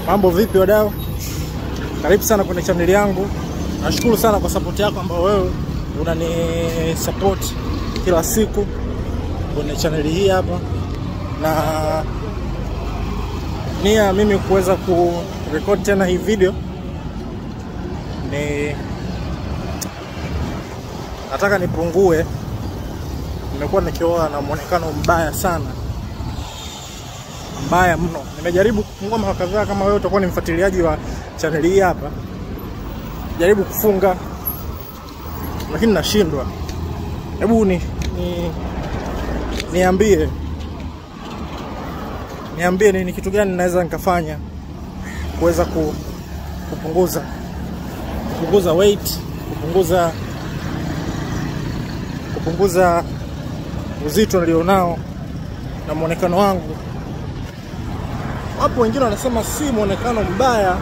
Mambo vipi wadau? Karibu sana kwenye channel yangu. Nashukuru sana kwa support yako ambayo wewe unani support kila siku kwenye channel hii hapa. Na nia mimi kuweza kurecord tena hii video ni nataka nipungue. Nimekuwa nikiona na muonekano mbaya sana. Mbaya mno. Nimejaribu kufungua mara kadhaa, kama wewe utakuwa ni mfuatiliaji wa channel hii hapa. Jaribu kufunga lakini nashindwa. Hebu niambie ni kitu gani naweza nikafanya kuweza kupunguza weight, kupunguza uzito nilionao na muonekano wangu. Wapo wengine wanasema si muonekano mbaya,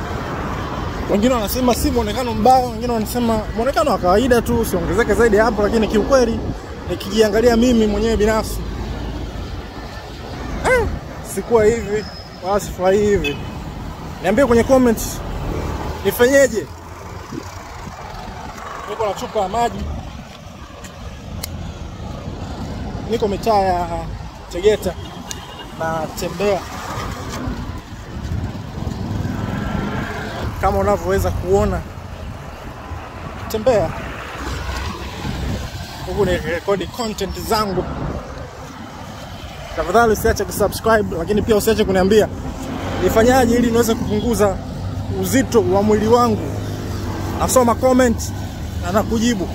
wengine wanasema si muonekano mbaya, wengine wanasema muonekano wa kawaida tu, usiongezeke zaidi hapo. Lakini kiukweli nikijiangalia mimi mwenyewe binafsi, sikuwa hivi, wala sifai hivi. Niambie kwenye comments nifanyeje. Niko na chupa ya maji, niko mitaa ya Tegeta na tembea. Kama unavyoweza kuona, tembea huku ni record content zangu. Tafadhali usiache kusubscribe, lakini pia usiache kuniambia nifanyaje ili niweze kupunguza uzito wa mwili wangu. Nasoma comment na nakujibu.